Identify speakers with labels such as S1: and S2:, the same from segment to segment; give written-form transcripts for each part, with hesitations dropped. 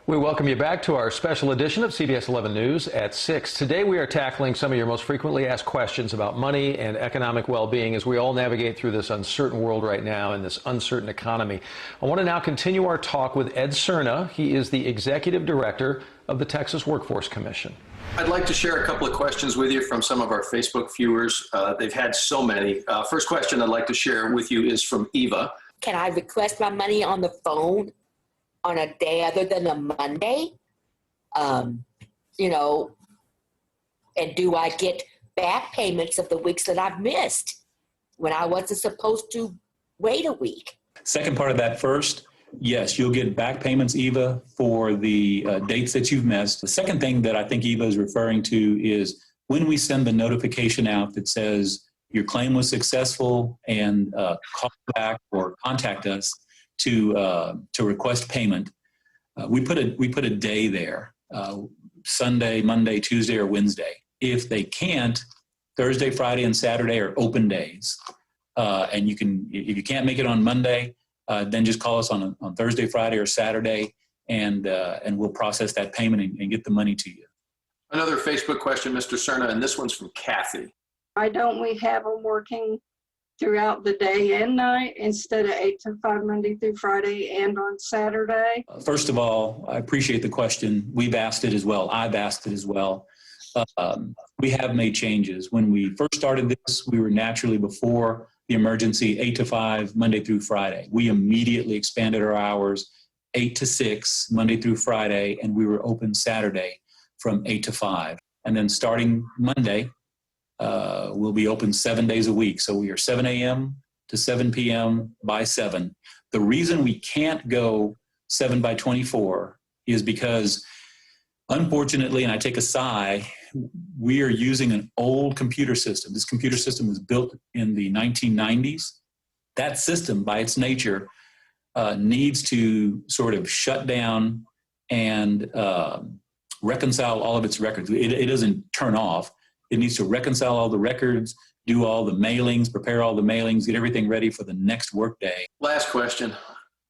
S1: We welcome you back to our special edition of CBS 11 News at 6. Today we are tackling some of your most frequently asked questions about money and economic well-being as we all navigate through this uncertain world right now and this uncertain economy. I want to now continue our talk with Ed Cerna. He is the Executive Director of the Texas Workforce Commission.
S2: I'd like to share a couple of questions with you from some of our Facebook viewers. They've had so many. First question I'd like to share with you is from Eva.
S3: Can I request my money on the phone on a day other than a Monday? And do I get back payments of the weeks that I've missed when I wasn't supposed to wait a week?
S4: Second part of that first, yes, you'll get back payments, Eva, for the dates that you've missed. The second thing that I think Eva is referring to is when we send the notification out that says your claim was successful and call back or contact us to request payment. We put a day there, Sunday, Monday, Tuesday, or Wednesday. If they can't, Thursday, Friday, and Saturday are open days. And if you can't make it on Monday, then just call us on Thursday, Friday, or Saturday, and we'll process that payment and get the money to you.
S2: Another Facebook question, Mr. Cerna, and this one's from Kathy.
S5: Why don't we have them working throughout the day and night instead of 8 to 5 Monday through Friday and on Saturday?
S4: First of all, I appreciate the question. We've asked it as well. I've asked it as well. We have made changes. When we first started this, we were naturally before the emergency 8 to 5 Monday through Friday. We immediately expanded our hours 8 to 6 Monday through Friday, and we were open Saturday from 8 to 5. And then starting Monday, we'll be open 7 days a week. So we are 7 a.m. to 7 p.m. by 7. The reason we can't go 7 by 24 is because, unfortunately, and I take a sigh, we are using an old computer system. This computer system was built in the 1990s. That system, by its nature, needs to sort of shut down and reconcile all of its records. It doesn't turn off. It needs to reconcile all the records, do all the mailings, prepare all the mailings, get everything ready for the next workday.
S2: Last question.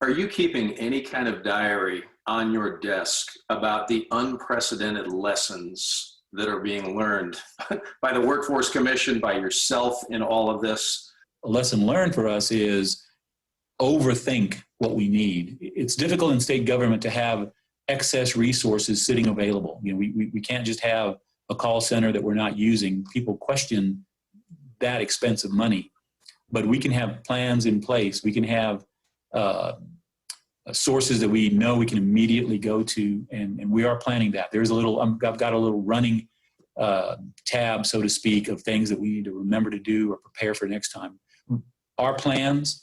S2: Are you keeping any kind of diary on your desk about the unprecedented lessons that are being learned by the Workforce Commission, by yourself in all of this?
S4: A lesson learned for us is overthink what we need. It's difficult in state government to have excess resources sitting available. We can't just have a call center that we're not using. People question that expensive money, but we can have plans in place. We can have sources that we know we can immediately go to, and we are planning that. There's I've got a little running tab, so to speak, of things that we need to remember to do or prepare for next time. Our plans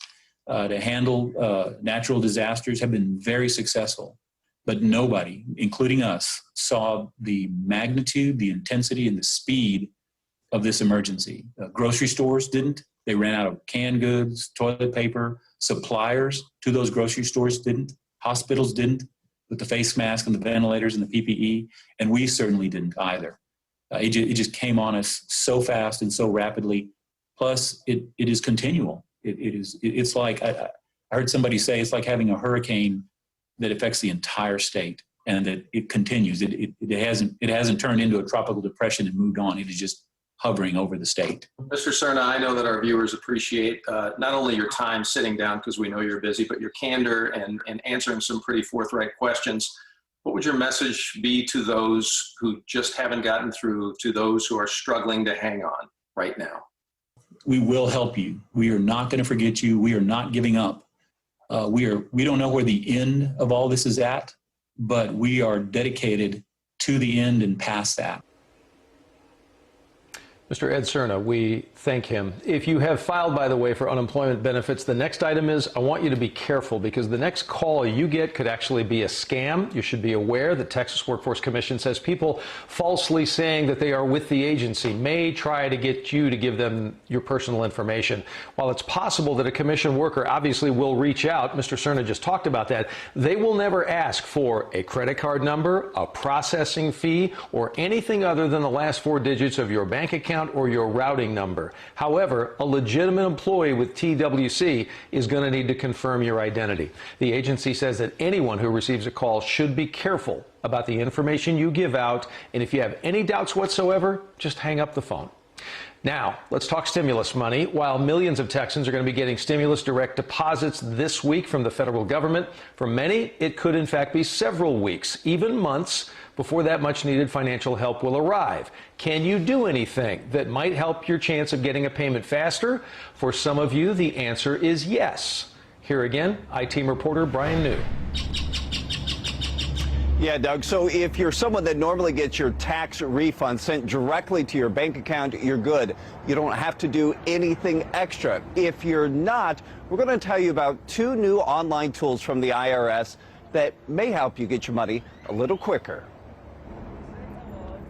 S4: to handle natural disasters have been very successful. But nobody, including us, saw the magnitude, the intensity, and the speed of this emergency. Grocery stores didn't. They ran out of canned goods, toilet paper. Suppliers to those grocery stores didn't. Hospitals didn't, with the face mask and the ventilators and the PPE. And we certainly didn't either. It just came on us so fast and so rapidly. Plus, it is continual. It's like, I heard somebody say, it's like having a hurricane that affects the entire state, and that it continues. It hasn't turned into a tropical depression and moved on. It is just hovering over the state.
S2: Mr. Cerna, I know that our viewers appreciate not only your time sitting down, because we know you're busy, but your candor and answering some pretty forthright questions. What would your message be to those who just haven't gotten through, to those who are struggling to hang on right now?
S4: We will help you. We are not going to forget you. We are not giving up. We don't know where the end of all this is at, but we are dedicated to the end and past that.
S1: Mr. Ed Cerna, we thank him. If you have filed, by the way, for unemployment benefits, the next item is I want you to be careful, because the next call you get could actually be a scam. You should be aware the Texas Workforce Commission says people falsely saying that they are with the agency may try to get you to give them your personal information. While it's possible that a commission worker obviously will reach out, Mr. Cerna just talked about that, they will never ask for a credit card number, a processing fee, or anything other than the last 4 digits of your bank account account or your routing number. However, a legitimate employee with TWC is going to need to confirm your identity. The agency says that anyone who receives a call should be careful about the information you give out, and if you have any doubts whatsoever, just hang up the phone. Now, let's talk stimulus money. While millions of Texans are going to be getting stimulus direct deposits this week from the federal government, for many, it could in fact be several weeks, even months, before that much needed financial help will arrive. Can you do anything that might help your chance of getting a payment faster? For some of you, the answer is yes. Here again, I-Team reporter Brian New.
S6: Yeah, Doug. So if you're someone that normally gets your tax refund sent directly to your bank account, you're good. You don't have to do anything extra. If you're not, we're going to tell you about 2 new online tools from the IRS that may help you get your money a little quicker.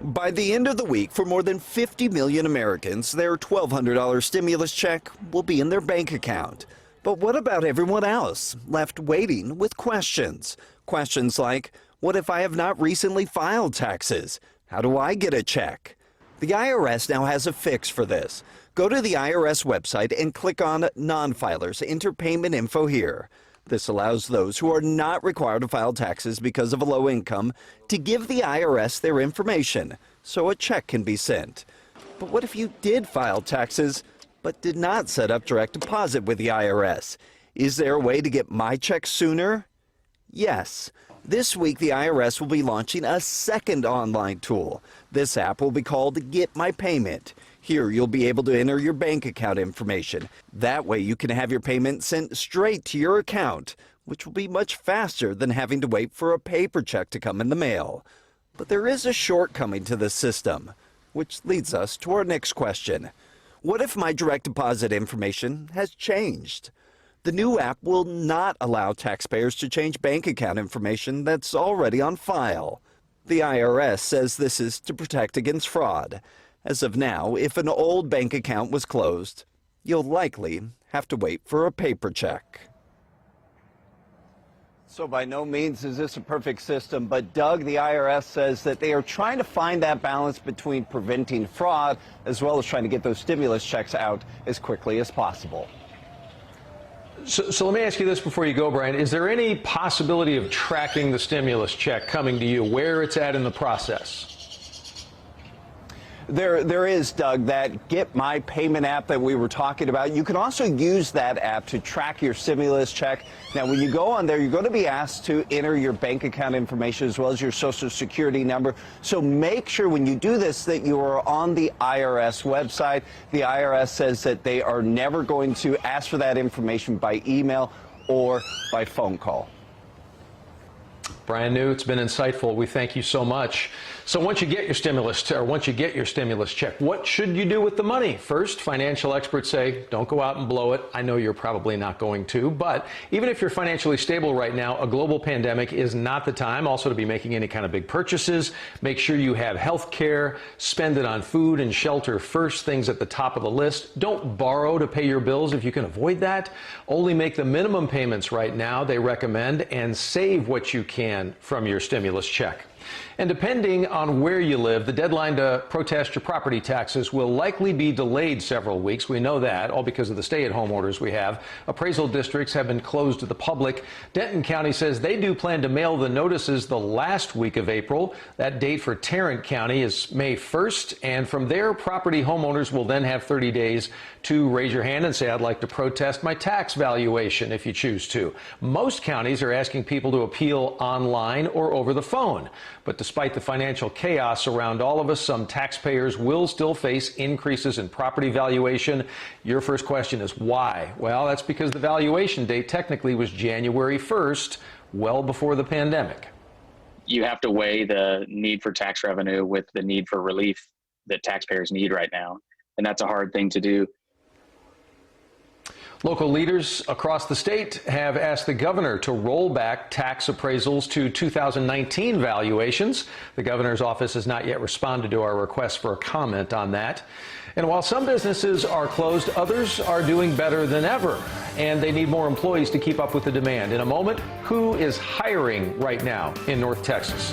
S6: By the end of the week, for more than 50 million Americans, their $1,200 stimulus check will be in their bank account. But what about everyone else left waiting with questions? Questions like, what if I have not recently filed taxes? How do I get a check? The IRS now has a fix for this. Go to the IRS website and click on Non-Filers. Enter payment info here. This allows those who are not required to file taxes because of a low income to give the IRS their information so a check can be sent. But what if you did file taxes but did not set up direct deposit with the IRS? Is there a way to get my check sooner? Yes. This week, the IRS will be launching a second online tool. This app will be called Get My Payment. Here, you'll be able to enter your bank account information. That way, you can have your payment sent straight to your account, which will be much faster than having to wait for a paper check to come in the mail. But there is a shortcoming to this system, which leads us to our next question. What if my direct deposit information has changed? The new app will not allow taxpayers to change bank account information that's already on file. The IRS says this is to protect against fraud. As of now, if an old bank account was closed, you'll likely have to wait for a paper check. So by no means is this a perfect system, but Doug, the IRS says that they are trying to find that balance between preventing fraud as well as trying to get those stimulus checks out as quickly as possible.
S1: So let me ask you this before you go, Brian. Is there any possibility of tracking the stimulus check coming to you, where it's at in the process?
S6: There is, Doug, that Get My Payment app that we were talking about. You can also use that app to track your stimulus check. Now, when you go on there, you're going to be asked to enter your bank account information as well as your Social Security number. So make sure when you do this that you are on the IRS website. The IRS says that they are never going to ask for that information by email or by phone call.
S1: Brian New, it's been insightful. We thank you so much. So once you get your stimulus check, what should you do with the money? First, financial experts say, don't go out and blow it. I know you're probably not going to, but even if you're financially stable right now, a global pandemic is not the time also to be making any kind of big purchases. Make sure you have health care, spend it on food and shelter first, things at the top of the list. Don't borrow to pay your bills if you can avoid that. Only make the minimum payments right now, they recommend, and save what you can from your stimulus check. And depending on where you live, the deadline to protest your property taxes will likely be delayed several weeks. We know that, all because of the stay-at-home orders we have. Appraisal districts have been closed to the public. Denton County says they do plan to mail the notices the last week of April. That date for Tarrant County is May 1st, and from there, property homeowners will then have 30 days to raise your hand and say, I'd like to protest my tax valuation if you choose to. Most counties are asking people to appeal online or over the phone. But despite the financial chaos around all of us, some taxpayers will still face increases in property valuation. Your first question is why? Well, that's because the valuation date technically was January 1st, well before the pandemic.
S7: You have to weigh the need for tax revenue with the need for relief that taxpayers need right now. And that's a hard thing to do.
S1: Local leaders across the state have asked the governor to roll back tax appraisals to 2019 valuations. The governor's office has not yet responded to our request for a comment on that. And while some businesses are closed, others are doing better than ever, and they need more employees to keep up with the demand. In a moment, who is hiring right now in North Texas?